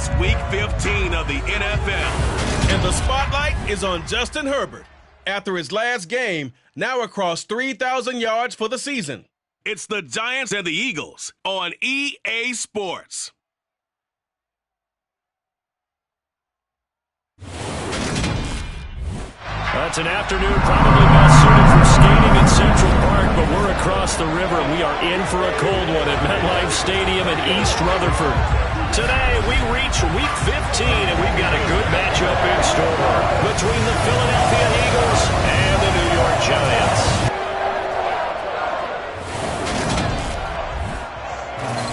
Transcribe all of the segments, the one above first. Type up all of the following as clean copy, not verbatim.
It's Week 15 of the NFL. And the spotlight is on Justin Herbert. After his last game, now across 3,000 yards for the season. It's the Giants and the Eagles on EA Sports. That's an afternoon probably best suited for skating in Central Park, but we're across the river. We are in for a cold one at MetLife Stadium in East Rutherford. Today, we reach Week 15, and we've got a good matchup in store between the Philadelphia Eagles and the New York Giants.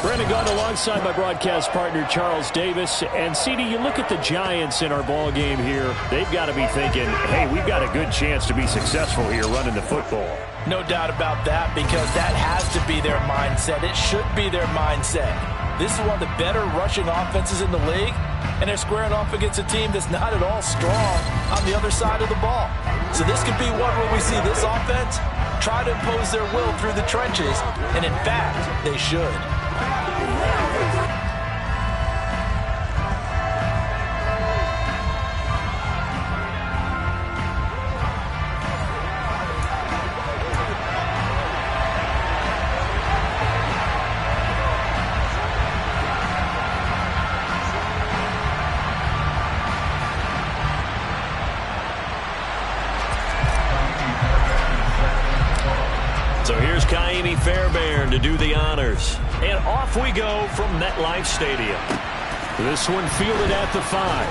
Brendan Gaughan alongside my broadcast partner Charles Davis. And CD, you look at the Giants in our ball game here, they've got to be thinking, hey, we've got a good chance to be successful here running the football. No doubt about that, because that has to be their mindset. It should be their mindset. This is one of the better rushing offenses in the league, and they're squaring off against a team that's not at all strong on the other side of the ball. So this could be one where we see this offense try to impose their will through the trenches, and in fact, they should. To do the honors. And off we go from MetLife Stadium. This one fielded at the 5.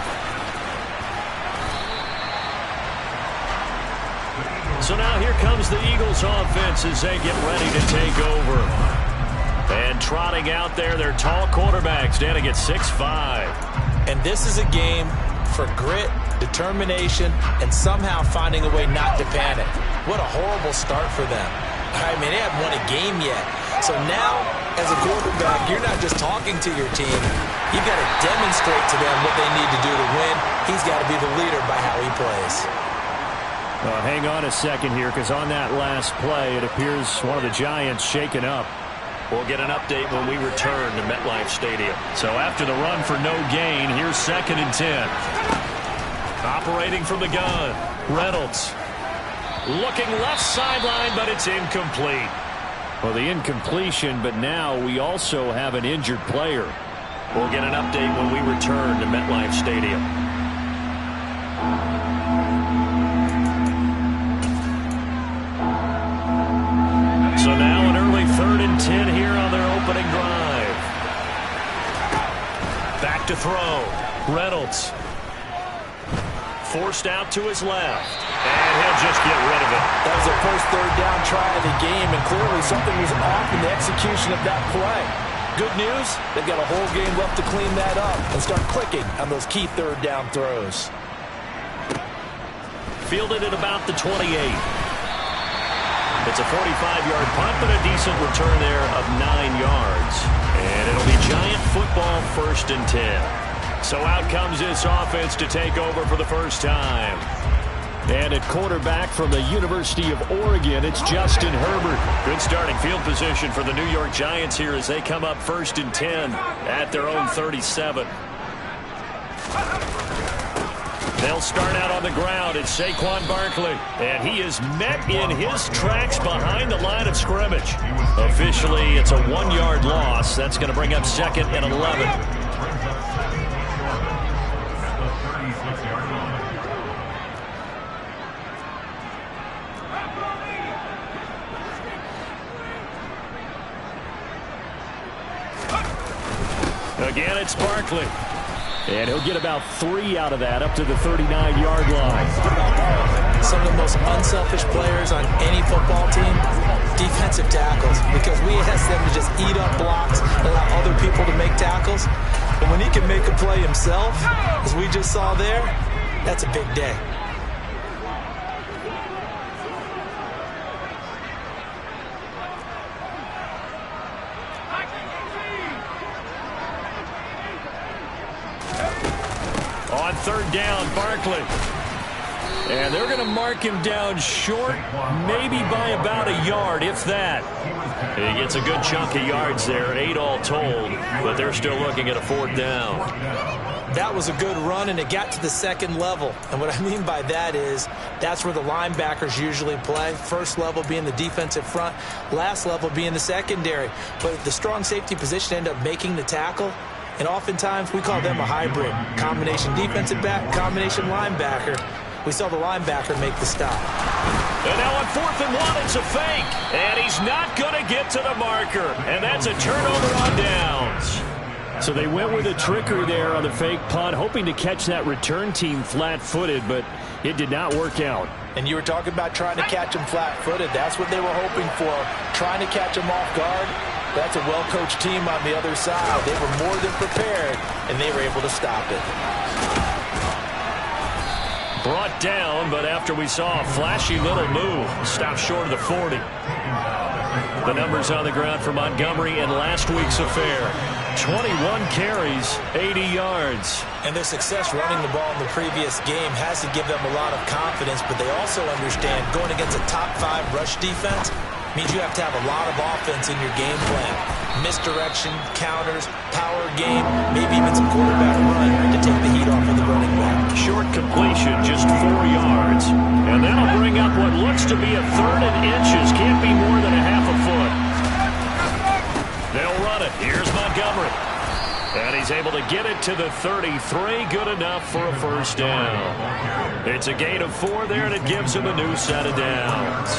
So now here comes the Eagles offense as they get ready to take over. And trotting out there, their tall quarterback standing at 6'5". And this is a game for grit, determination, and somehow finding a way not to panic. What a horrible start for them. I mean, they haven't won a game yet. So now, as a quarterback, you're not just talking to your team. You've got to demonstrate to them what they need to do to win. He's got to be the leader by how he plays. Well, hang on a second here, because on that last play, it appears one of the Giants shaken up. We'll get an update when we return to MetLife Stadium. So after the run for no gain, here's 2nd and 10. Operating from the gun, Reynolds. Looking left sideline, but it's incomplete. Well, the incompletion, but now we also have an injured player. We'll get an update when we return to MetLife Stadium. So now an early 3rd and 10 here on their opening drive. Back to throw. Reynolds. Forced out to his left. And he'll just get rid of it. That was their first 3rd down try of the game, and clearly something was off in the execution of that play. Good news, they've got a whole game left to clean that up and start clicking on those key 3rd down throws. Fielded at about the 28. It's a 45-yard punt, but a decent return there of 9 yards. And it'll be Giant football 1st and 10. So out comes this offense to take over for the first time. And at quarterback from the University of Oregon, it's Justin Herbert. Good starting field position for the New York Giants here as they come up 1st and 10 at their own 37. They'll start out on the ground. It's Saquon Barkley. And he is met in his tracks behind the line of scrimmage. Officially, it's a 1-yard loss. That's going to bring up 2nd and 11. Again, it's Barkley. And he'll get about 3 out of that up to the 39-yard line. Some of the most unselfish players on any football team, defensive tackles, because we ask them to just eat up blocks, allow other people to make tackles. But when he can make a play himself, as we just saw there, that's a big day. On 3rd down, Barkley. And they're going to mark him down short, maybe by about a yard, if that. He gets a good chunk of yards there, 8 all told, but they're still looking at a 4th down. That was a good run, and it got to the 2nd level. And what I mean by that is that's where the linebackers usually play. First level being the defensive front, last level being the secondary. But the strong safety position ended up making the tackle. And oftentimes we call them a hybrid. Combination defensive back, combination linebacker. We saw the linebacker make the stop. And now on 4th and 1, it's a fake. And he's not going to get to the marker. And that's a turnover on downs. So they went with a trickery there on the fake punt, hoping to catch that return team flat-footed, but it did not work out. And you were talking about trying to catch him flat-footed. That's what they were hoping for, trying to catch him off guard. That's a well-coached team on the other side. They were more than prepared, and they were able to stop it. Brought down, but after we saw a flashy little move, stopped short of the 40. The numbers on the ground for Montgomery in last week's affair. 21 carries, 80 yards. And their success running the ball in the previous game has to give them a lot of confidence, but they also understand going against a top 5 rush defense means you have to have a lot of offense in your game plan. Misdirection, counters, power game, maybe even some quarterback run to take the heat off of the running back. Short completion, just 4 yards. And that'll bring up what looks to be a 3rd and inches. Can't be more than a half a foot. They'll run it. Here's Montgomery. And he's able to get it to the 33. Good enough for a 1st down. It's a gain of 4 there, and it gives him a new set of downs.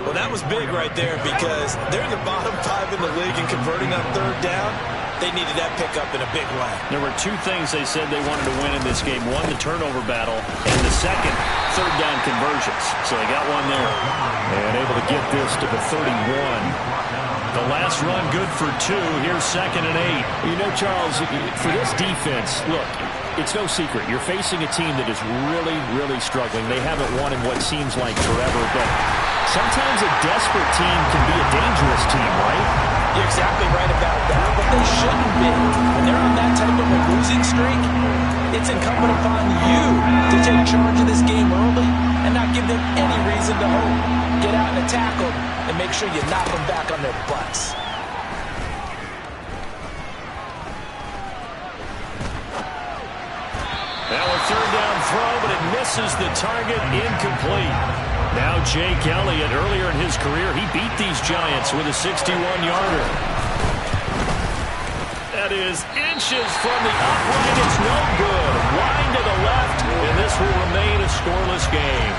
Well, that was big right there because they're in the bottom 5 in the league and converting on 3rd down. They needed that pickup in a big way. There were 2 things they said they wanted to win in this game. One, the turnover battle, and the second, 3rd down conversions. So they got one there. And able to get this to the 31. The last run good for 2. Here's 2nd and 8. You know, Charles, for this defense, look, it's no secret. You're facing a team that is really, really struggling. They haven't won in what seems like forever, but sometimes a desperate team can be a dangerous team, right? You're exactly right about that, but they shouldn't be. When they're on that type of a losing streak, it's incumbent upon you to take charge of this game early and not give them any reason to hope. Get out and attack them and make sure you knock them back on their butts. Now a 3rd down throw, but it misses the target, incomplete. Now Jake Elliott, earlier in his career, he beat these Giants with a 61-yarder. That is inches from the upright. It's no good. Line to the left, and this will remain a scoreless game.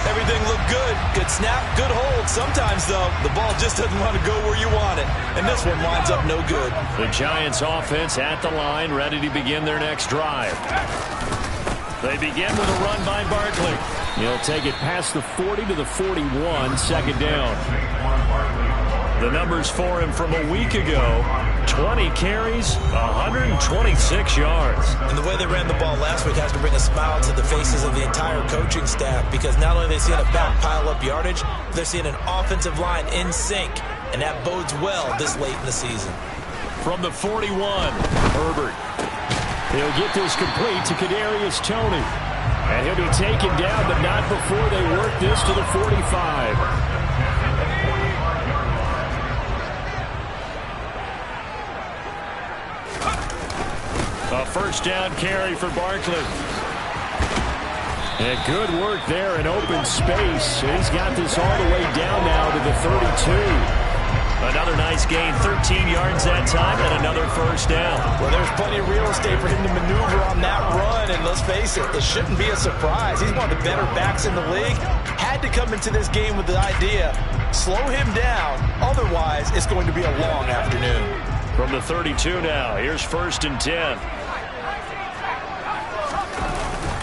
Everything looked good. Good snap, good hold. Sometimes, though, the ball just doesn't want to go where you want it. And this one winds up no good. The Giants offense at the line, ready to begin their next drive. They begin with a run by Barkley. He'll take it past the 40 to the 41, 2nd down. The numbers for him from a week ago, 20 carries, 126 yards. And the way they ran the ball last week has to bring a smile to the faces of the entire coaching staff, because not only are they seeing a back pile up yardage, they're seeing an offensive line in sync, and that bodes well this late in the season. From the 41, Herbert. He'll get this complete to Kadarius Toney. And he'll be taken down, but not before they work this to the 45. A 1st down carry for Barkley. And good work there in open space. He's got this all the way down now to the 32. Another nice gain, 13 yards that time, and another 1st down. Well, there's plenty of real estate for him to maneuver on that run, and let's face it, it shouldn't be a surprise. He's one of the better backs in the league. Had to come into this game with the idea, slow him down, otherwise it's going to be a long afternoon. From the 32 now, here's 1st and 10.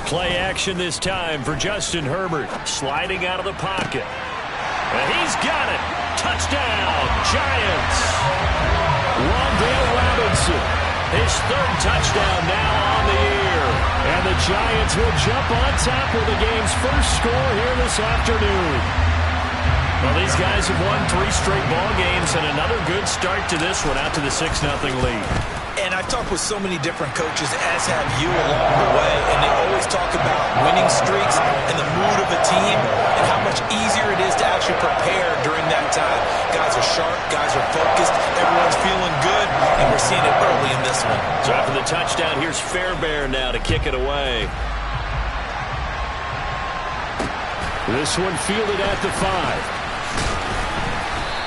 Play action this time for Justin Herbert, sliding out of the pocket. And he's got it. Touchdown, Giants. Wan'Dale Robinson, his 3rd touchdown now on the year. And the Giants will jump on top with the game's first score here this afternoon. Well, these guys have won 3 straight ball games, and another good start to this one out to the 6-0 lead. And I've talked with so many different coaches, as have you, along the way, and they always talk about winning streaks and the mood of a team and how much easier it is to actually prepare during that time. Guys are sharp, guys are focused, everyone's feeling good, and we're seeing it early in this one. So after the touchdown, here's Fairbairn now to kick it away. This one fielded at the 5.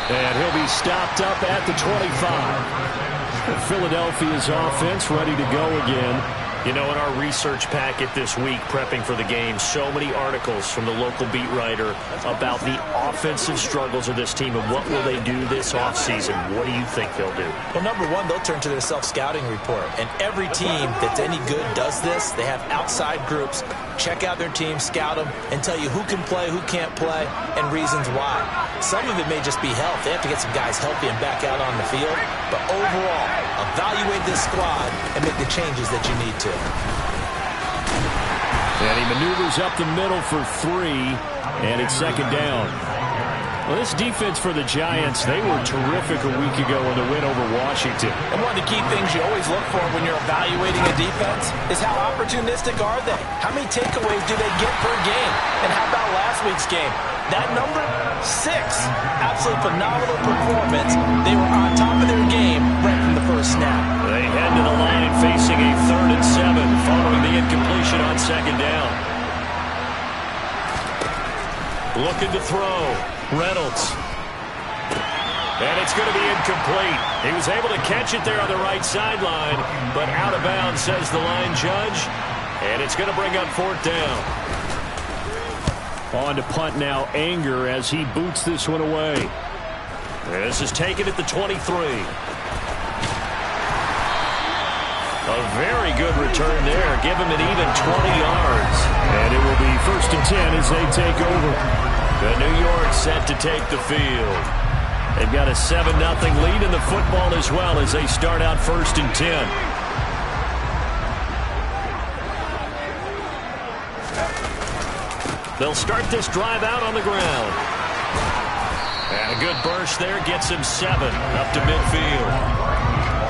And he'll be stopped up at the 25. Philadelphia's offense ready to go again. You know, in our research packet this week, prepping for the game, so many articles from the local beat writer about the offensive struggles of this team and what will they do this offseason. What do you think they'll do? Well, number one, they'll turn to their self-scouting report. And every team that's any good does this. They have outside groups. Check out their team, scout them, and tell you who can play, who can't play, and reasons why. Some of it may just be health. They have to get some guys healthy and back out on the field. But overall, evaluate this squad and make the changes that you need to. And he maneuvers up the middle for 3, and it's second down. Well, this defense for the Giants, they were terrific a week ago in the win over Washington. And one of the key things you always look for when you're evaluating a defense is how opportunistic are they? How many takeaways do they get per game? And how about last week's game? That number, 6. Absolutely phenomenal performance. They were on top of their game right from the first snap. They head to the line facing a 3rd and 7 following the incompletion on second down. Looking to throw. Reynolds. And it's going to be incomplete. He was able to catch it there on the right sideline, but out of bounds, says the line judge. And it's going to bring up 4th down. On to punt now, Anger, as he boots this one away. This is taken at the 23. A very good return there. Give him an even 20 yards. And it will be 1st and 10 as they take over. The New York set to take the field. They've got a 7-0 lead in the football as well as they start out 1st and 10. They'll start this drive out on the ground. And a good burst there gets him 7 up to midfield.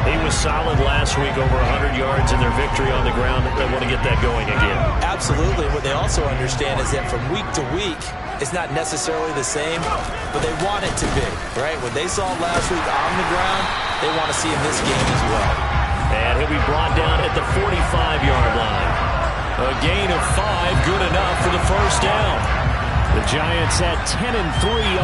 He was solid last week, over 100 yards in their victory on the ground. They want to get that going again. Absolutely. What they also understand is that from week to week, it's not necessarily the same, but they want it to be, right? What they saw last week on the ground, they want to see in this game as well. And he'll be brought down at the 45-yard line. A gain of 5, good enough for the 1st down. The Giants at 10-3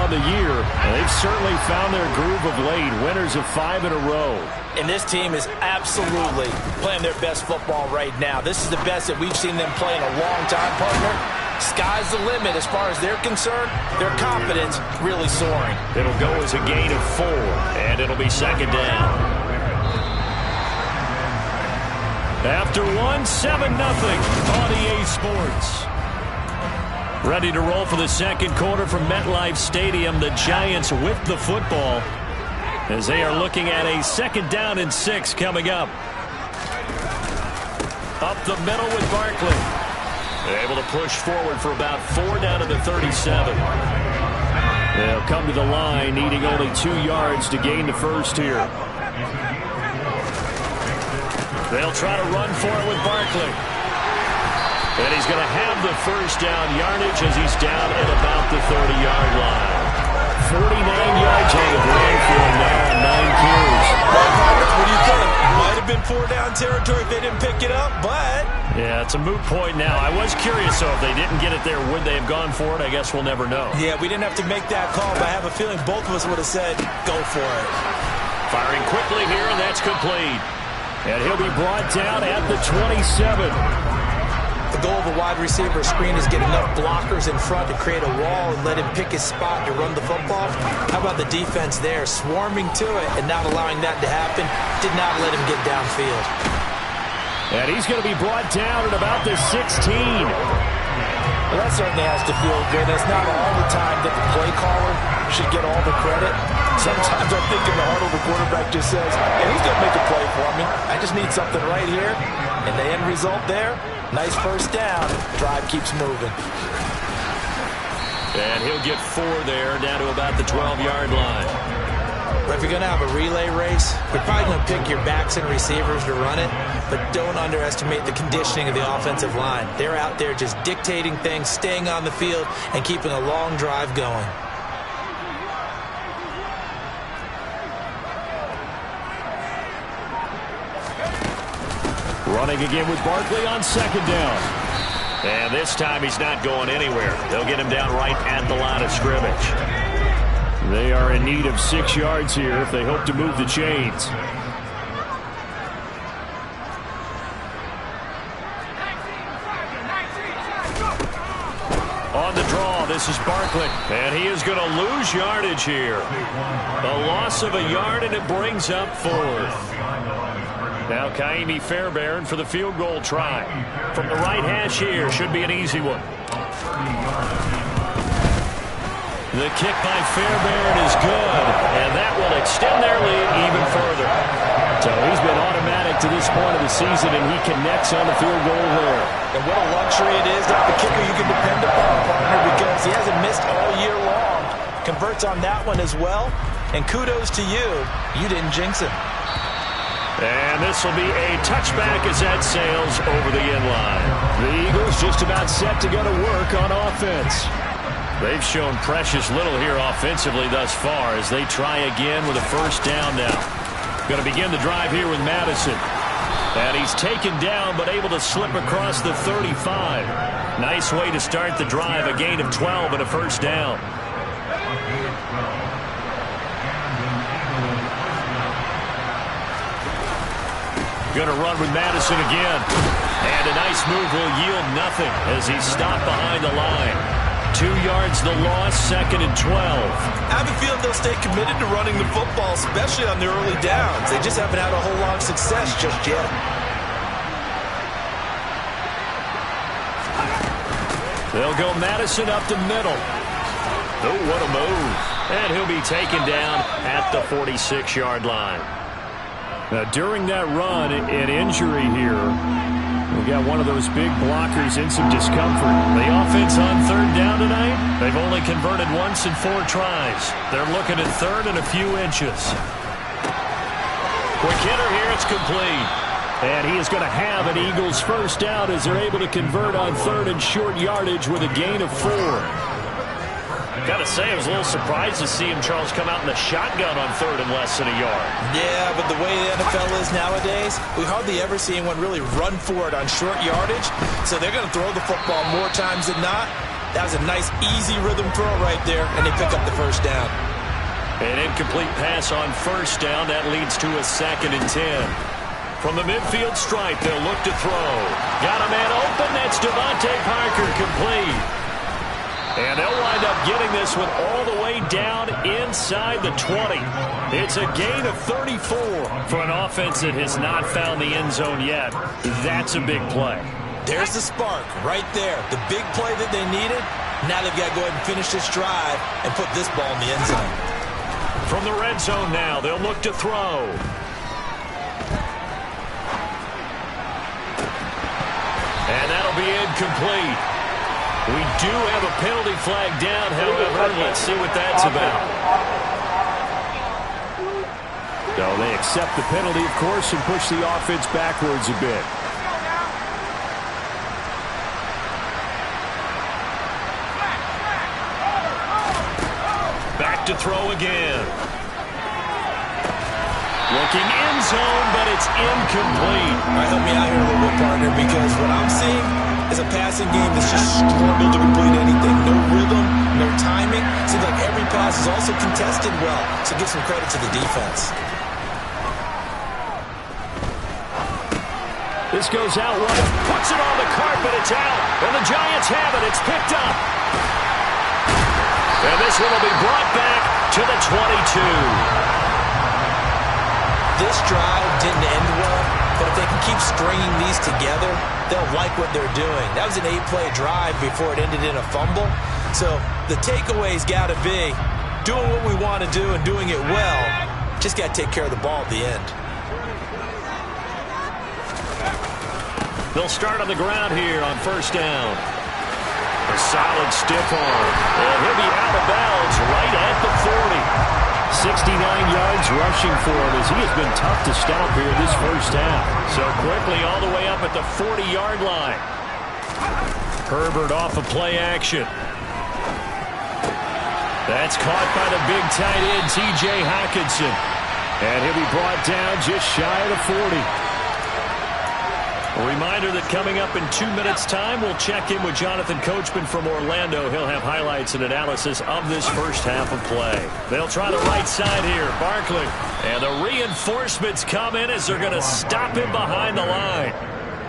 on the year. And they've certainly found their groove of late. Winners of 5 in a row. And this team is absolutely playing their best football right now. This is the best that we've seen them play in a long time, partner. Sky's the limit as far as they're concerned. Their confidence really soaring. It'll go as a gain of 4, and it'll be 2nd down. After 1, 7-0 on EA Sports. Ready to roll for the second quarter from MetLife Stadium. The Giants with the football as they are looking at a 2nd down and 6 coming up. Up the middle with Barkley. Able to push forward for about 4 down to the 37. They'll come to the line needing only 2 yards to gain the 1st here. They'll try to run for it with Barkley. And he's going to have the 1st down yardage as he's down at about the 30-yard line. 49 yards on the ground for him now on 9 carries. What do you think? Might have been 4-down territory if they didn't pick it up, but... Yeah, it's a moot point now. I was curious, though, if they didn't get it there, would they have gone for it? I guess we'll never know. Yeah, we didn't have to make that call, but I have a feeling both of us would have said, go for it. Firing quickly here, and that's complete. And he'll be brought down at the 27. The goal of a wide receiver screen is get enough blockers in front to create a wall and let him pick his spot to run the football. How about the defense there, swarming to it and not allowing that to happen? Did not let him get downfield. And he's going to be brought down at about the 16. Well, that certainly has to feel good. It's not all the time that the play caller should get all the credit. Sometimes I think in the heart of the quarterback just says, hey, he's going to make a play for me. I just need something right here. And the end result there, nice 1st down. Drive keeps moving. And he'll get 4 there, down to about the 12-yard line. But if you're going to have a relay race, you're probably going to pick your backs and receivers to run it, but don't underestimate the conditioning of the offensive line. They're out there just dictating things, staying on the field, and keeping a long drive going. Running again with Barkley on second down. And this time he's not going anywhere. They'll get him down right at the line of scrimmage. They are in need of 6 yards here if they hope to move the chains. On the draw, this is Barkley. And he is going to lose yardage here. A loss of a yard, and it brings up 4th. Now Kaimi Fairbairn for the field goal try. From the right hash here, should be an easy one. The kick by Fairbairn is good, and that will extend their lead even further. So he's been automatic to this point of the season, and he connects on the field goal there. And what a luxury it is to have a kicker you can depend upon, partner, because he hasn't missed all year long. Converts on that one as well, and kudos to you. You didn't jinx him. And this will be a touchback as that sails over the end line. The Eagles just about set to go to work on offense. They've shown precious little here offensively thus far as they try again with a first down now. Going to begin the drive here with Madison. And he's taken down but able to slip across the 35. Nice way to start the drive, a gain of 12 and a first down. Going to run with Madison again. And a nice move will yield nothing as he's stopped behind the line. 2 yards the loss, 2nd and 12. I have a feeling they'll stay committed to running the football, especially on the early downs. They just haven't had a whole lot of success just yet. They'll go Madison up the middle. Oh, what a move. And he'll be taken down at the 46-yard line. Now, during that run, an injury here. We got one of those big blockers in some discomfort. The offense on 3rd down tonight, they've only converted once in 4 tries. They're looking at 3rd and a few inches. Quick hitter here, it's complete. And he is going to have an Eagles first down as they're able to convert on 3rd and short yardage with a gain of 4. Gotta say, I was a little surprised to see him, Charles, come out in the shotgun on 3rd and less than a yard. Yeah, but the way the NFL is nowadays, we hardly ever see anyone really run for it on short yardage. So they're going to throw the football more times than not. That was a nice, easy rhythm throw right there, and they pick up the first down. An incomplete pass on first down. That leads to a 2nd and 10. From the midfield stripe, they'll look to throw. Got a man open. That's Devontae Parker, complete. And they'll wind up getting this one all the way down inside the 20. It's a gain of 34 for an offense that has not found the end zone yet. That's a big play. There's the spark right there. The big play that they needed. Now they've got to go ahead and finish this drive and put this ball in the end zone. From the red zone now, they'll look to throw. And that'll be incomplete. We do have a penalty flag down, however. Let's see what that's about. So they accept the penalty, of course, and push the offense backwards a bit. Back to throw again. Looking in zone, but it's incomplete. All right, help me out here a little bit, partner, because what I'm seeing is a passing game that's just struggled to complete anything. No rhythm, no timing. Seems like every pass is also contested well, so give some credit to the defense. This goes out right, puts it on the carpet, it's out, and the Giants have it, it's picked up. And this one will be brought back to the 22. This drive didn't end well, but if they can keep stringing these together, they'll like what they're doing. That was an 8-play drive before it ended in a fumble. So the takeaway's got to be doing what we want to do and doing it well. Just got to take care of the ball at the end. They'll start on the ground here on first down. A solid stiff arm. And he'll be out of bounds right at the 40. 69 yards rushing for him as he has been tough to stop here this first half. So quickly all the way up at the 40-yard line. Herbert off of play action. That's caught by the big tight end, T.J. Hockenson. And he'll be brought down just shy of the 40. A reminder that coming up in 2 minutes' time, we'll check in with Jonathan Coachman from Orlando. He'll have highlights and analysis of this first half of play. They'll try the right side here. Barkley. And the reinforcements come in as they're going to stop him behind the line.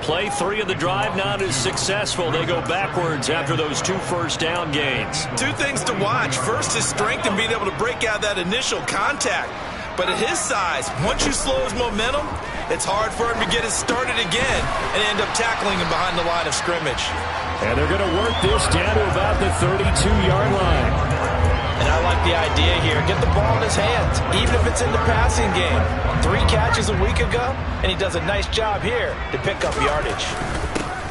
Play 3 of the drive not as successful. They go backwards after those 2 first down gains. 2 things to watch. First, his strength and being able to break out that initial contact. But at his size, once you slow his momentum, it's hard for him to get it started again and end up tackling him behind the line of scrimmage. And they're going to work this down to about the 32-yard line. And I like the idea here. Get the ball in his hands, even if it's in the passing game. 3 catches a week ago, and he does a nice job here to pick up yardage.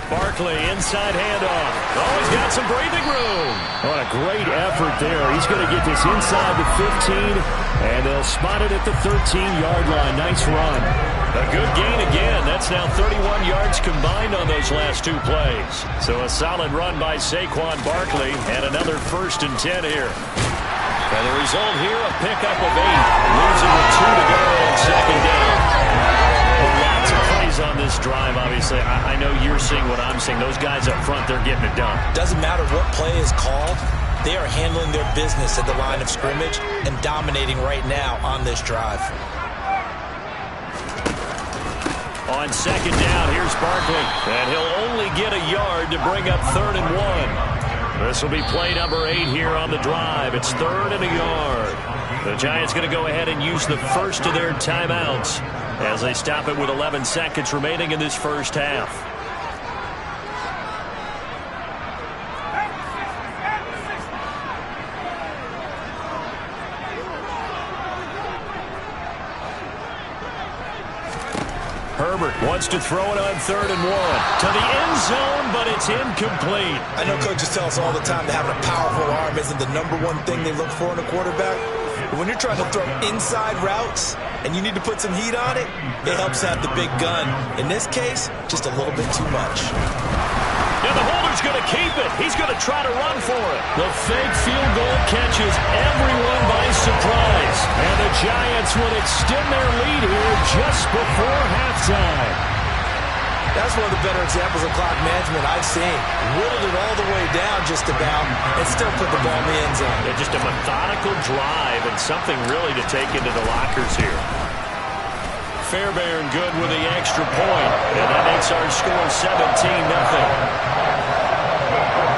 Barkley, inside handoff. Oh, he's got some breathing room. What a great effort there. He's going to get this inside the 15, and they'll spot it at the 13-yard line. Nice run. A good gain again. That's now 31 yards combined on those last 2 plays. So a solid run by Saquon Barkley, and another 1st and 10 here. And the result here, a pickup of 8. Losing with 2 to go on 2nd down. Lots of plays on this drive, obviously. I know you're seeing what I'm seeing. Those guys up front, they're getting it done. Doesn't matter what play is called. They are handling their business at the line of scrimmage and dominating right now on this drive. On 2nd down, here's Barkley. And he'll only get a yard to bring up 3rd and 1. This will be play number 8 here on the drive. It's 3rd and a yard. The Giants going to go ahead and use the first of their timeouts as they stop it with 11 seconds remaining in this first half. Herbert wants to throw it on 3rd and 1 to the end zone, but it's incomplete. I know coaches tell us all the time that having a powerful arm isn't the #1 thing they look for in a quarterback. But when you're trying to throw inside routes and you need to put some heat on it, it helps have the big gun. In this case, just a little bit too much. And the holder's going to keep it. He's going to try to run for it. The fake field goal catches everyone by surprise. And the Giants would extend their lead here just before halftime. That's one of the better examples of clock management I've seen. Whittled it all the way down just about and still put the ball in the end zone. Yeah, just a methodical drive and something really to take into the lockers here. Fairbairn good with the extra point, and that makes our score 17-0.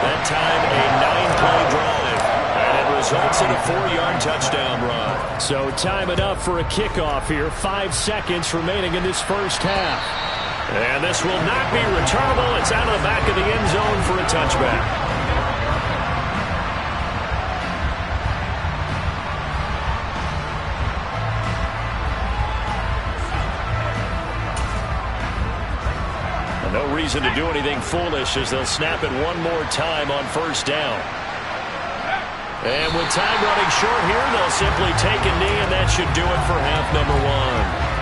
That time a 9-play drive, and it results in a 4-yard touchdown run. So time enough for a kickoff here. 5 seconds remaining in this first half. And this will not be returnable. It's out of the back of the end zone for a touchback. No reason to do anything foolish as they'll snap it one more time on 1st down. And with time running short here, they'll simply take a knee, and that should do it for half number 1.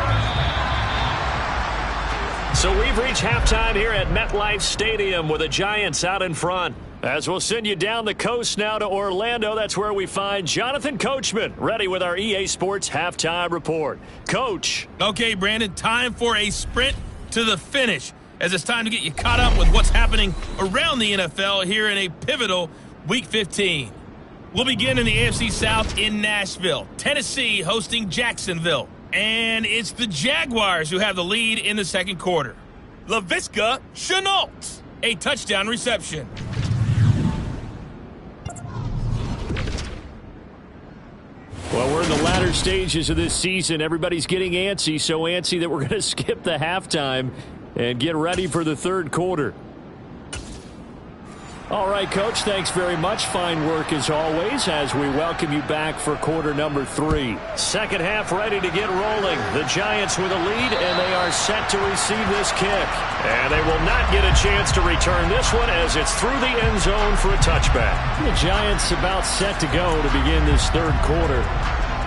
So we've reached halftime here at MetLife Stadium with the Giants out in front. As we'll send you down the coast now to Orlando, that's where we find Jonathan Coachman, ready with our EA Sports Halftime Report. Coach. Okay, Brandon, time for a sprint to the finish, as it's time to get you caught up with what's happening around the NFL here in a pivotal Week 15. We'll begin in the AFC South in Nashville. Tennessee hosting Jacksonville. And it's the Jaguars who have the lead in the second quarter. Laviska Shenault, a touchdown reception. Well, we're in the latter stages of this season. Everybody's getting antsy, so antsy that we're going to skip the halftime and get ready for the third quarter. All right, Coach, thanks very much. Fine work as always as we welcome you back for quarter number 3. Second half ready to get rolling. The Giants with a lead, and they are set to receive this kick. And they will not get a chance to return this one as it's through the end zone for a touchback. The Giants about set to go to begin this third quarter.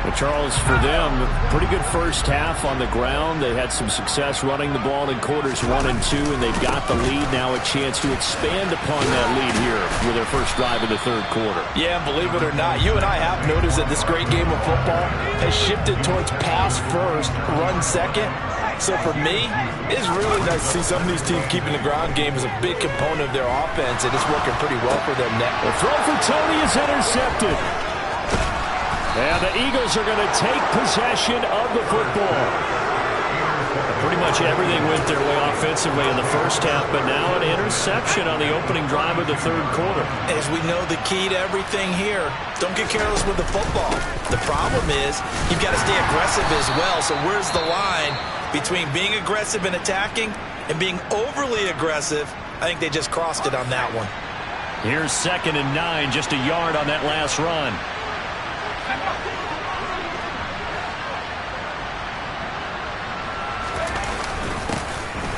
Well, Charles, for them, pretty good first half on the ground. They had some success running the ball in quarters 1 and 2, and they've got the lead now, a chance to expand upon that lead here with their first drive in the third quarter. Yeah, believe it or not, you and I have noticed that this great game of football has shifted towards pass first, run second. So for me, it's really nice to see some of these teams keeping the ground game as a big component of their offense, and it's working pretty well for them now. The throw for Tony is intercepted. And the Eagles are going to take possession of the football. Pretty much everything went their way offensively in the first half, but now an interception on the opening drive of the third quarter. As we know, the key to everything here, don't get careless with the football. The problem is you've got to stay aggressive as well. So where's the line between being aggressive and attacking and being overly aggressive? I think they just crossed it on that one. Here's 2nd and 9, just a yard on that last run.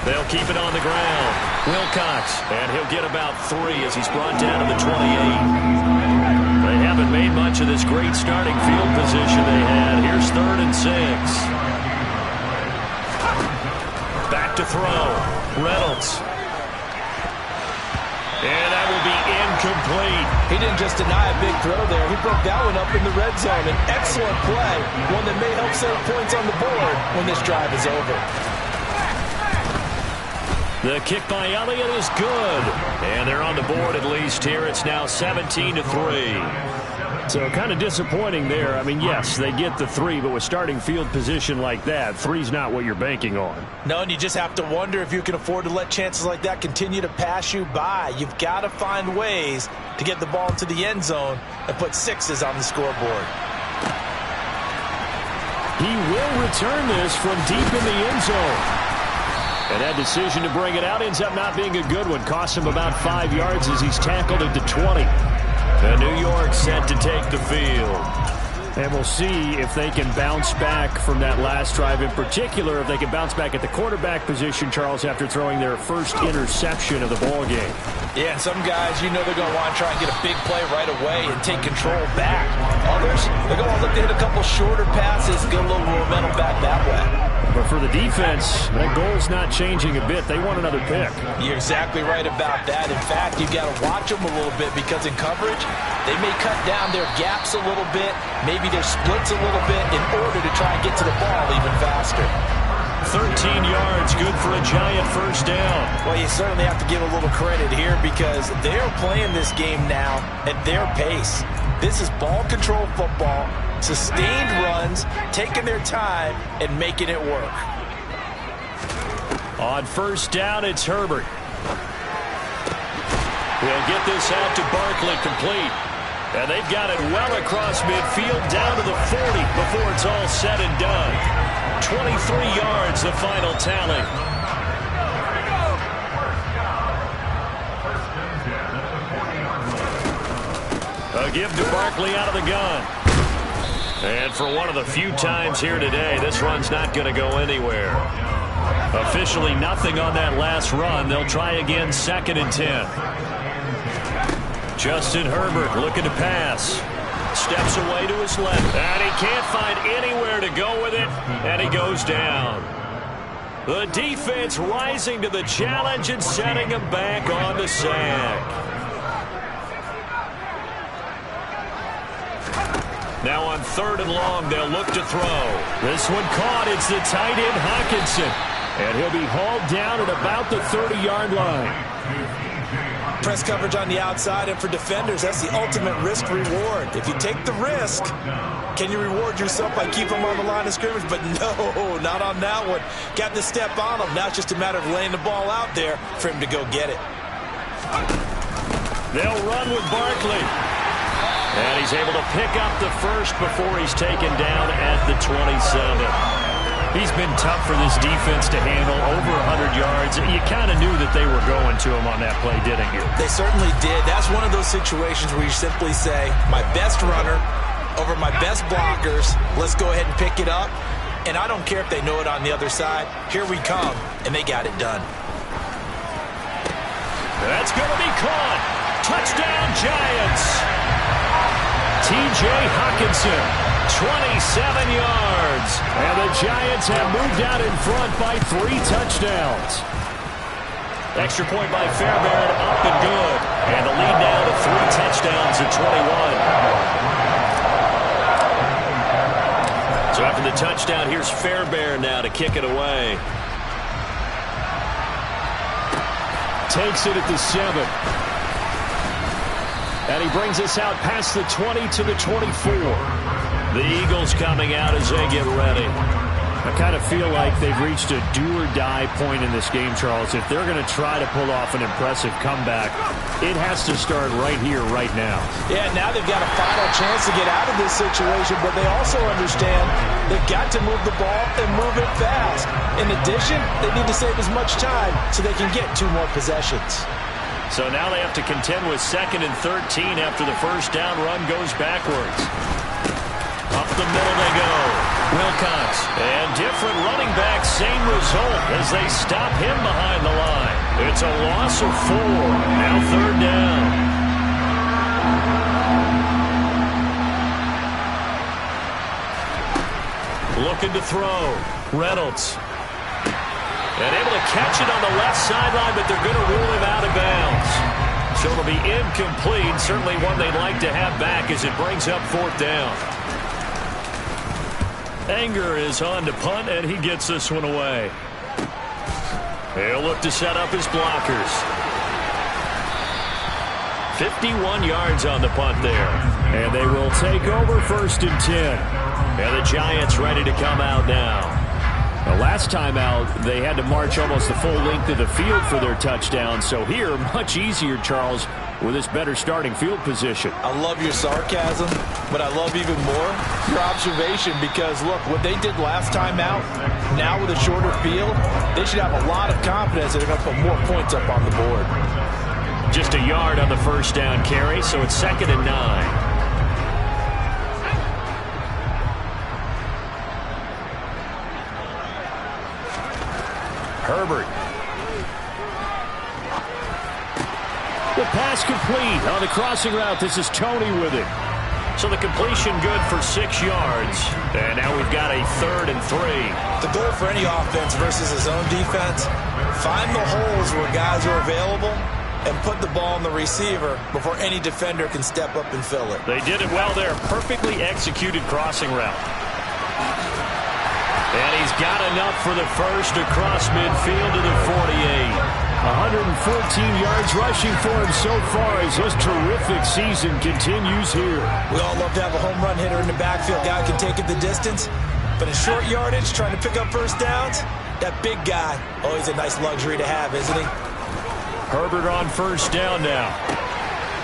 They'll keep it on the ground. Wilcox, and he'll get about 3 as he's brought down to the 28. They haven't made much of this great starting field position they had. Here's 3rd and 6. Back to throw. Reynolds. And that will be incomplete. He didn't just deny a big throw there. He broke that one up in the red zone. An excellent play, one that may help save points on the board when this drive is over. The kick by Elliott is good. And they're on the board at least here. It's now 17-3. So kind of disappointing there. I mean, yes, they get the 3, but with starting field position like that, 3's not what you're banking on. No, and you just have to wonder if you can afford to let chances like that continue to pass you by. You've got to find ways to get the ball into the end zone and put 6s on the scoreboard. He will return this from deep in the end zone. And that decision to bring it out ends up not being a good one. Costs him about 5 yards as he's tackled at the 20. And New York set to take the field. And we'll see if they can bounce back from that last drive in particular, if they can bounce back at the quarterback position, Charles, after throwing their first interception of the ball game. Yeah, and some guys, you know they're going to want to try and get a big play right away and take control back. Others, they're going to look to hit a couple shorter passes, get a little momentum back that way. But for the defense, that goal's not changing a bit. They want another pick. You're exactly right about that. In fact, you've got to watch them a little bit because in coverage, they may cut down their gaps a little bit, maybe their splits a little bit in order to try and get to the ball even faster. 13 yards, good for a Giant first down. Well, you certainly have to give a little credit here because they're playing this game now at their pace. This is ball control football, sustained runs, taking their time, and making it work. On first down, it's Herbert. He'll get this out to Barkley complete. And they've got it well across midfield down to the 40 before it's all said and done. 23 yards, the final tally. A give to Barkley out of the gun. And for one of the few times here today, this run's not going to go anywhere. Officially nothing on that last run. They'll try again 2nd and 10. Justin Herbert looking to pass. Steps away to his left. And he can't find anywhere to go with it. And he goes down. The defense rising to the challenge and setting him back on the sack. Now on 3rd and long, they'll look to throw. This one caught. It's the tight end, Hockenson. And he'll be hauled down at about the 30-yard line. Press coverage on the outside, and for defenders, that's the ultimate risk-reward. If you take the risk, can you reward yourself by keeping them on the line of scrimmage? But no, not on that one. Got to step on him. Now it's just a matter of laying the ball out there for him to go get it. They'll run with Barkley. And he's able to pick up the first before he's taken down at the 27. He's been tough for this defense to handle, over 100 yards. You kind of knew that they were going to him on that play, didn't you? They certainly did. That's one of those situations where you simply say, my best runner over my best blockers, let's go ahead and pick it up. And I don't care if they know it on the other side. Here we come, and they got it done. That's going to be caught. Touchdown, Giants. T.J. Hockenson 27 yards. And the Giants have moved out in front by 3 touchdowns. Extra point by Fairbairn, up and good. And the lead now to 3 touchdowns at 21. So after the touchdown, here's Fairbairn now to kick it away. Takes it at the 7. And he brings us out past the 20 to the 24. The Eagles coming out as they get ready. I kind of feel like they've reached a do-or-die point in this game, Charles. If they're going to try to pull off an impressive comeback, it has to start right here, right now. Yeah, now they've got a final chance to get out of this situation, but they also understand they've got to move the ball and move it fast. In addition, they need to save as much time so they can get 2 more possessions. So now they have to contend with 2nd and 13 after the first down run goes backwards. Up the middle they go. Wilcox. And different running back, same result as they stop him behind the line. It's a loss of 4. Now 3rd down. Looking to throw. Reynolds. And able to catch it on the left sideline, but they're going to rule him out of bounds. So it'll be incomplete. Certainly one they'd like to have back as it brings up 4th down. Anger is on to punt, and he gets this one away. He'll look to set up his blockers. 51 yards on the punt there. And they will take over 1st and 10. And the Giants ready to come out now. The last time out, they had to march almost the full length of the field for their touchdown. So here, much easier, Charles, with this better starting field position. I love your sarcasm, but I love even more your observation because, look, what they did last time out, now with a shorter field, they should have a lot of confidence that they're going to put more points up on the board. Just a yard on the first down carry, so it's 2nd and 9. Herbert. The pass complete on the crossing route. This is Tony with it. So the completion good for 6 yards. And now we've got a 3rd and 3. The goal for any offense versus his own defense, find the holes where guys are available and put the ball on the receiver before any defender can step up and fill it. They did it well there. Perfectly executed crossing route. And he's got enough for the first across midfield to the 48. 114 yards rushing for him so far as his terrific season continues here. We all love to have a home run hitter in the backfield. Guy can take it the distance. But in short yardage, trying to pick up first downs, that big guy, always a nice luxury to have, isn't he? Herbert on first down now.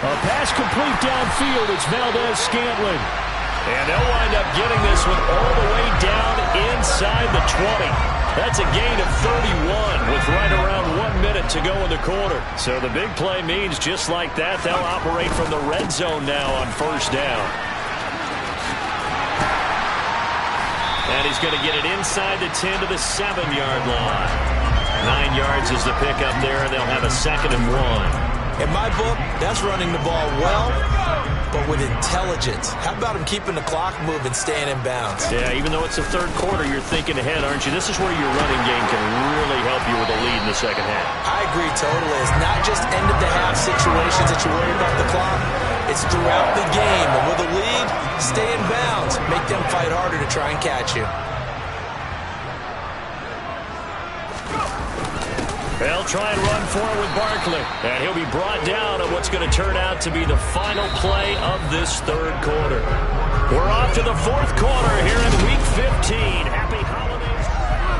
A pass complete downfield. It's Valdez-Scantling. And they'll wind up getting this one all the way down inside the 20. That's a gain of 31 with right around 1 minute to go in the quarter. So the big play means just like that, they'll operate from the red zone now on first down. And he's going to get it inside the 10 to the 7-yard line. 9 yards is the pickup there, and they'll have a 2nd and 1. In my book, that's running the ball well, but with intelligence. How about him keeping the clock moving, staying in bounds? Yeah, even though it's the 3rd quarter, you're thinking ahead, aren't you? This is where your running game can really help you with a lead in the 2nd half. I agree totally. It's not just end-of-the-half situations that you worry about the clock. It's throughout the game. And with a lead, stay in bounds. Make them fight harder to try and catch you. They'll try and run for it with Barkley. And he'll be brought down on what's going to turn out to be the final play of this 3rd quarter. We're off to the 4th quarter here in Week 15. Happy holidays.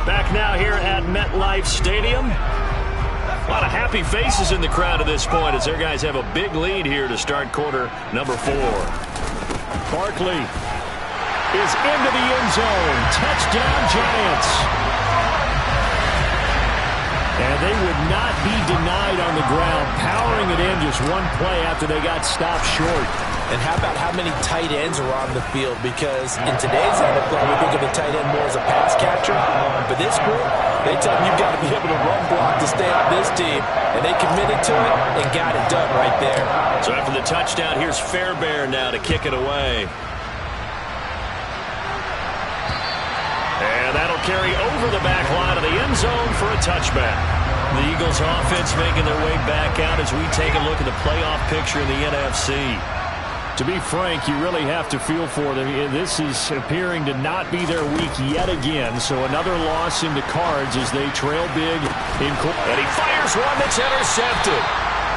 Back now here at MetLife Stadium. A lot of happy faces in the crowd at this point as their guys have a big lead here to start quarter number 4. Barkley is into the end zone. Touchdown, Giants. And they would not be denied on the ground, powering it in just one play after they got stopped short. And how about how many tight ends are on the field? Because in today's NFL, we think of the tight end more as a pass catcher. But this group, they tell them you've got to be able to run block to stay on this team. And they committed to it and got it done right there. So after the touchdown, here's Fairbairn now to kick it away. carry over the back line of the end zone for a touchback. The Eagles offense making their way back out as we take a look at the playoff picture in the NFC. To be frank, you really have to feel for them. This is appearing to not be their week yet again. So another loss in the cards as they trail big. And he fires one that's intercepted.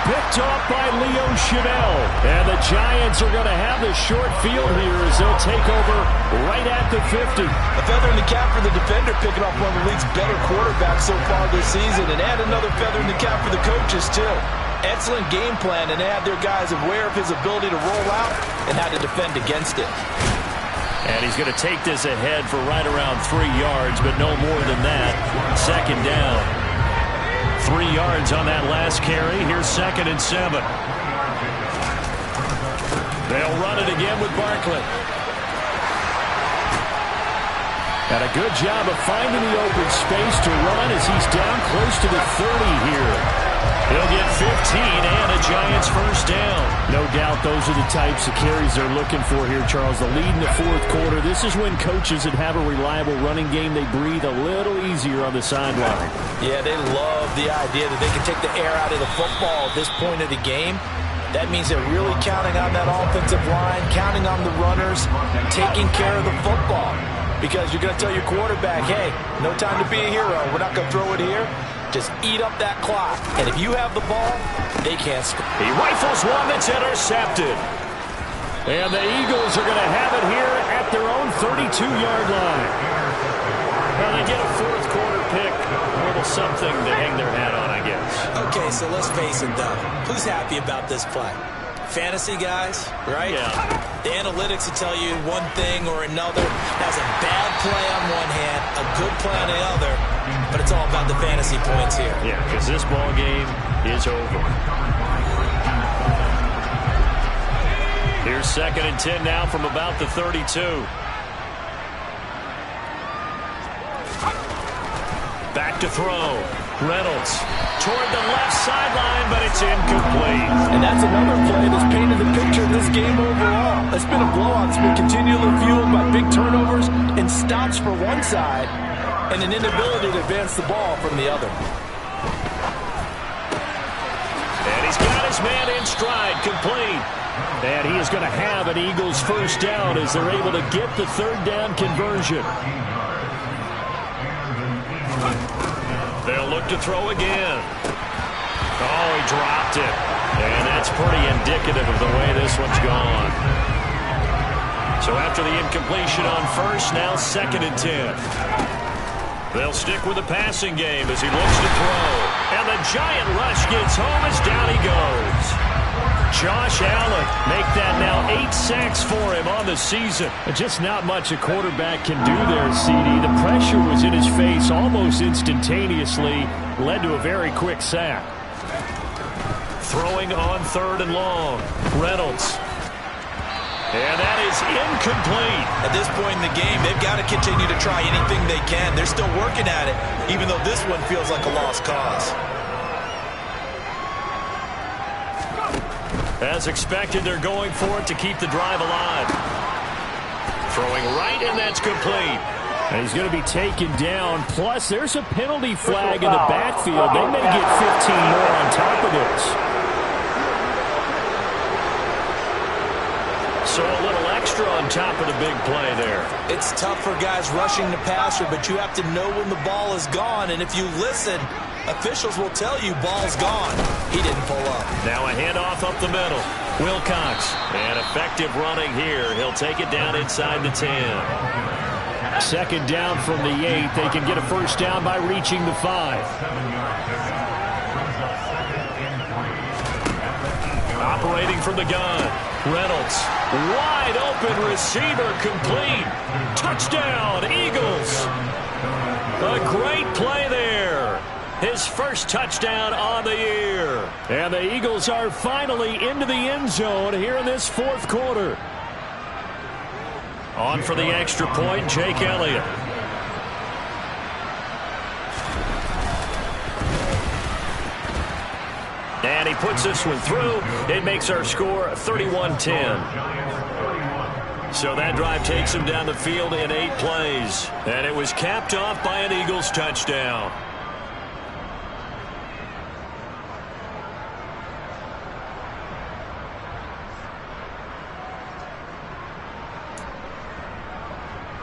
Picked off by Leo Chanel. And the Giants are going to have the short field here as they'll take over right at the 50. A feather in the cap for the defender, picking off one of the league's better quarterbacks so far this season. And add another feather in the cap for the coaches, too. Excellent game plan, and they had their guys aware of his ability to roll out and how to defend against it. And he's going to take this ahead for right around 3 yards, but no more than that. Second down. 3 yards on that last carry. Here's 2nd and 7. They'll run it again with Barkley. And a good job of finding the open space to run as he's down close to the 30 here. He'll get 15 and a Giants first down. No doubt those are the types of carries they're looking for here, Charles. The lead in the 4th quarter. This is when coaches that have a reliable running game, they breathe a little easier on the sideline. Yeah, they love the idea that they can take the air out of the football at this point of the game. That means they're really counting on that offensive line, counting on the runners, taking care of the football. Because you're going to tell your quarterback, hey, no time to be a hero. We're not going to throw it here. Just eat up that clock. And if you have the ball, they can't score. He rifles one that's intercepted. And the Eagles are going to have it here at their own 32-yard line. Well, they get a 4th quarter pick. A little something to hang their hat on, I guess. Okay, so let's face it, though. Who's happy about this play? Fantasy guys, right? Yeah. The analytics will tell you one thing or another. Has a bad play on one hand, a good play on the other, but it's all about the fantasy points here. Yeah, because this ball game is over. Here's 2nd and 10 now from about the 32. Back to throw. Reynolds toward the left sideline, but it's incomplete. And that's another play that's painted the picture of this game overall. It's been a blowout. It's been continually fueled by big turnovers and stops for one side and an inability to advance the ball from the other. And he's got his man in stride, complete. And he is going to have an Eagles first down as they're able to get the 3rd down conversion. They'll look to throw again. Oh, he dropped it. And that's pretty indicative of the way this one's gone. So after the incompletion on first, now 2nd and 10. They'll stick with the passing game as he looks to throw. And the giant rush gets home as down he goes. Josh Allen make that now 8 sacks for him on the season. Just not much a quarterback can do there, CD. The pressure was in his face almost instantaneously. Led to a very quick sack. Throwing on 3rd and long. Reynolds. And that is incomplete. At this point in the game, they've got to continue to try anything they can. They're still working at it, even though this one feels like a lost cause. As expected, they're going for it to keep the drive alive. Throwing right, and that's complete. And he's going to be taken down. Plus, there's a penalty flag in the backfield. They may get 15 more on top of this. So a little extra on top of the big play there. It's tough for guys rushing the passer, but you have to know when the ball is gone. And if you listen, officials will tell you ball's gone. He didn't pull up. Now a handoff up the middle. Wilcox. And effective running here. He'll take it down inside the 10. 2nd down from the 8. They can get a first down by reaching the 5. Operating from the gun. Reynolds. Wide open receiver complete. Touchdown, Eagles. A great play there. His first touchdown on the year. And the Eagles are finally into the end zone here in this 4th quarter. On for the extra point, Jake Elliott. And he puts this one through. It makes our score 31-10. So that drive takes him down the field in 8 plays. And it was capped off by an Eagles touchdown.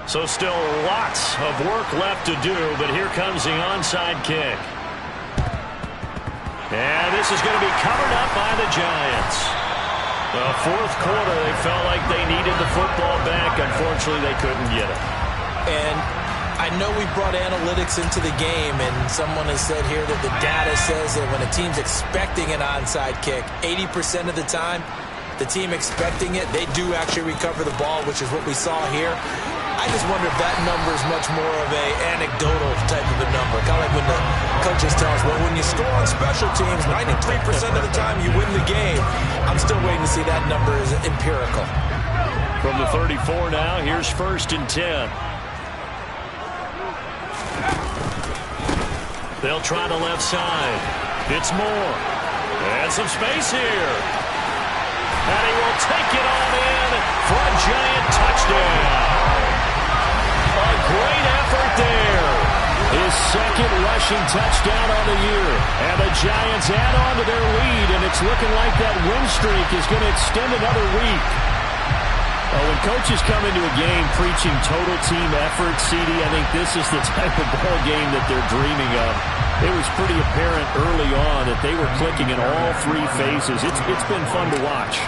So still lots of work left to do, but here comes the onside kick. And this is going to be covered up by the Giants. The fourth quarter, they felt like they needed the football back. Unfortunately, they couldn't get it. And I know we brought analytics into the game, and someone has said here that the data says that when a team's expecting an onside kick, 80% of the time, the team expecting it, they do actually recover the ball, which is what we saw here. I just wonder if that number is much more of a anecdotal type of a number. Kind of like when the coaches tell us, well, when you score on special teams, 93% of the time you win the game. I'm still waiting to see that number is empirical. From the 34 now, here's 1st and 10. They'll try the left side. It's Moore. And some space here. And he will take it on in for a Giant touchdown. A great effort there. His second rushing touchdown on the year. And the Giants add on to their lead, and it's looking like that win streak is going to extend another week. Well, when coaches come into a game preaching total team effort, CD, I think this is the type of ball game that they're dreaming of. It was pretty apparent early on that they were clicking in all 3 phases. It's been fun to watch.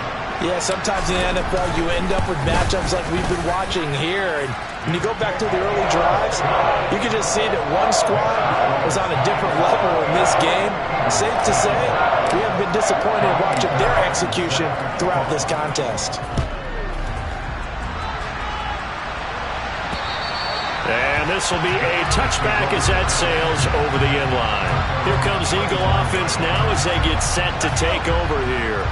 Yeah, sometimes in the NFL you end up with matchups like we've been watching here. And when you go back to the early drives, you can just see that one squad was on a different level in this game. Safe to say, we haven't been disappointed watching their execution throughout this contest. And this will be a touchback as that sails over the end line. Here comes Eagle offense now as they get set to take over here.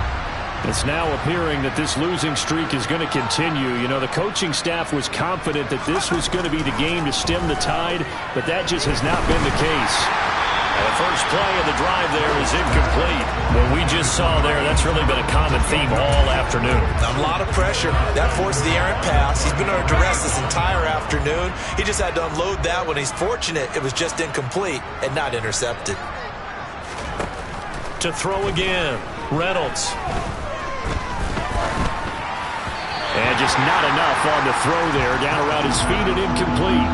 It's now appearing that this losing streak is going to continue. You know, the coaching staff was confident that this was going to be the game to stem the tide, but that just has not been the case. And the first play of the drive there is incomplete. What we just saw there, that's really been a common theme all afternoon. A lot of pressure. That forced the errant pass. He's been under duress this entire afternoon. He just had to unload that one. He's fortunate it was just incomplete and not intercepted. To throw again, Reynolds. And just not enough on the throw there, down around his feet and incomplete.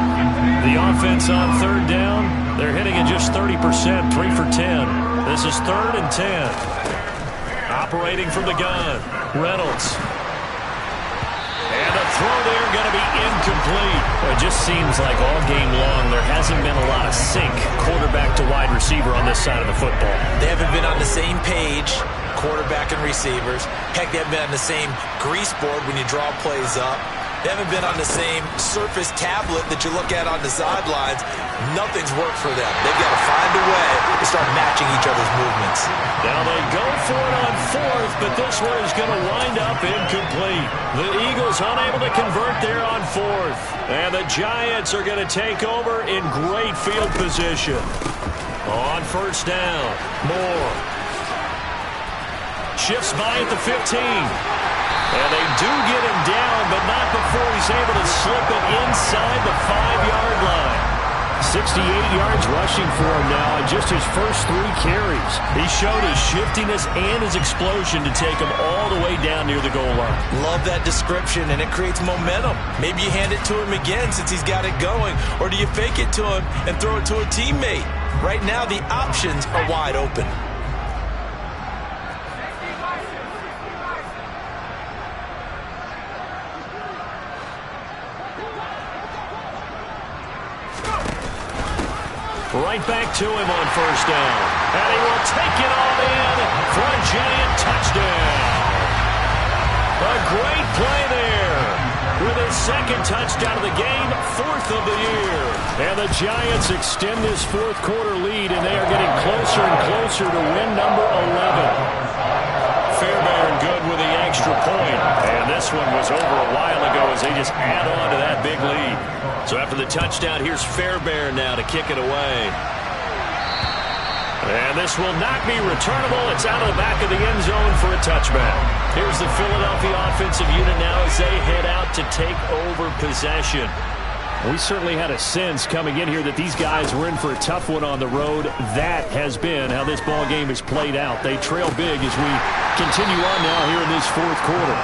The offense on 3rd down, they're hitting at just 30%, 3 for 10. This is 3rd and 10. Operating from the gun, Reynolds. And the throw there going to be incomplete. Well, it just seems like all game long there hasn't been a lot of sync quarterback to wide receiver on this side of the football. They haven't been on the same page, quarterback and receivers. Heck, they haven't been on the same grease board when you draw plays up. They haven't been on the same surface tablet that you look at on the sidelines. Nothing's worked for them. They've got to find a way to start matching each other's movements. Now they go for it on 4th, but this one is going to wind up incomplete. The Eagles unable to convert there on 4th. And the Giants are going to take over in great field position. On 1st down, Moore. Shifts by at the 15. And they do get him down, but not before he's able to slip it inside the 5-yard line. 68 yards rushing for him now on just his first 3 carries. He showed his shiftiness and his explosion to take him all the way down near the goal line. Love that description, and it creates momentum. Maybe you hand it to him again since he's got it going, or do you fake it to him and throw it to a teammate? Right now, the options are wide open. Right back to him on 1st down. And he will take it all in for a Giant touchdown. A great play there. With his 2nd touchdown of the game, 4th of the year. And the Giants extend this 4th quarter lead, and they are getting closer and closer to win number 11. Fairbairn good with the extra point. And this one was over a while ago as they just add on to that big lead. So after the touchdown, here's Fairbairn now to kick it away. And this will not be returnable. It's out of the back of the end zone for a touchback. Here's the Philadelphia offensive unit now as they head out to take over possession. We certainly had a sense coming in here that these guys were in for a tough one on the road. That has been how this ball game has played out. They trail big as we continue on now here in this fourth quarter.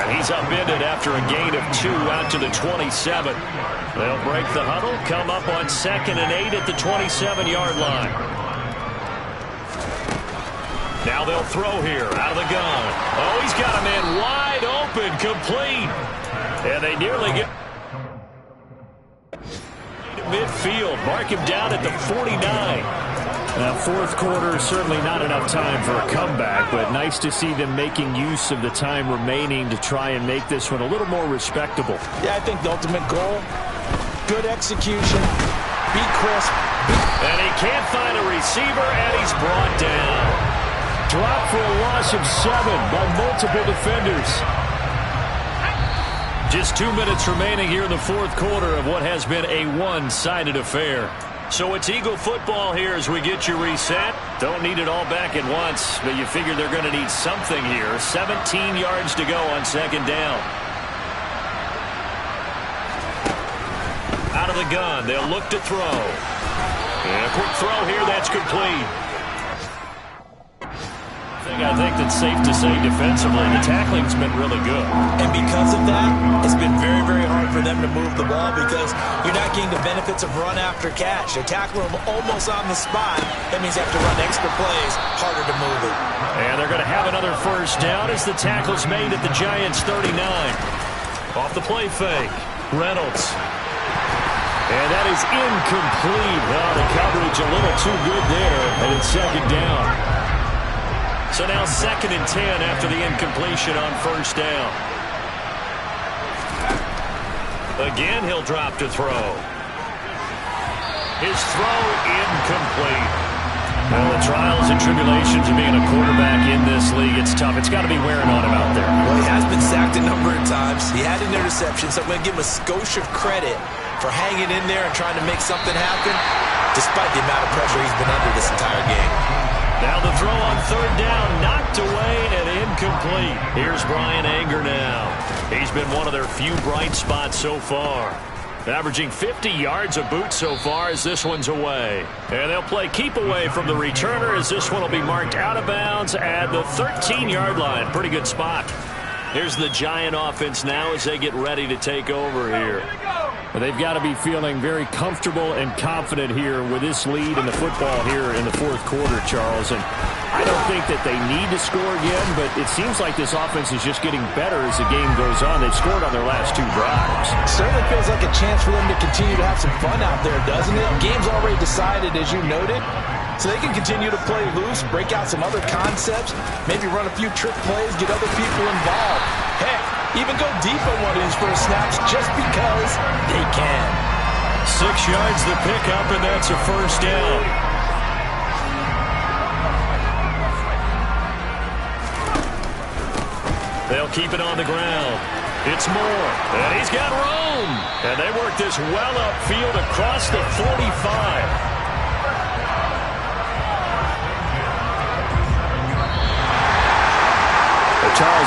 And he's upended after a gain of 2 out to the 27. They'll break the huddle, come up on 2nd and 8 at the 27-yard line. Now they'll throw here out of the gun. Oh, he's got a man wide open, complete. And they nearly get midfield. Mark him down at the 49. Now, fourth quarter, certainly not enough time for a comeback, but nice to see them making use of the time remaining to try and make this one a little more respectable. Yeah, I think the ultimate goal, good execution, be crisp. And he can't find a receiver, and he's brought down. Dropped for a loss of 7 by multiple defenders. Just 2 minutes remaining here in the fourth quarter of what has been a one-sided affair. So it's Eagle football here as we get you reset. Don't need it all back at once, but you figure they're going to need something here. 17 yards to go on 2nd down. Out of the gun, they'll look to throw. And a quick throw here, that's complete. I think that's safe to say defensively, the tackling's been really good. And because of that, it's been very, very hard for them to move the ball because you're not getting the benefits of run after catch. They tackle them almost on the spot. That means they have to run extra plays, harder to move it. And they're going to have another first down as the tackle's made at the Giants' 39. Off the play fake, Reynolds. And that is incomplete. Oh, the coverage a little too good there, and it's 2nd down. So now 2nd and 10 after the incompletion on first down. Again, he'll drop to throw. His throw incomplete. Well, the trials and tribulations of being a quarterback in this league, it's tough. It's got to be wearing on him out there. Well, he has been sacked a number of times. He had an interception, so I'm going to give him a skosh of credit for hanging in there and trying to make something happen, despite the amount of pressure he's been under this entire game. Now the throw on 3rd down, knocked away and incomplete. Here's Brian Anger now. He's been one of their few bright spots so far. Averaging 50 yards a boot so far as this one's away. And they'll play keep away from the returner as this one will be marked out of bounds at the 13-yard line. Pretty good spot. Here's the Giant offense now as they get ready to take over here. Well, they've got to be feeling very comfortable and confident here with this lead in the football here in the fourth quarter, Charles. And I don't think that they need to score again, but it seems like this offense is just getting better as the game goes on. They've scored on their last 2 drives. Certainly feels like a chance for them to continue to have some fun out there, doesn't it? Game's already decided, as you noted. So they can continue to play loose, break out some other concepts, maybe run a few trick plays, get other people involved. Heck, even go deep on one of these first snaps just because they can. 6 yards the pickup, and that's a first down. They'll keep it on the ground. It's Moore, and he's got room. And they work this well upfield across the 45. Charles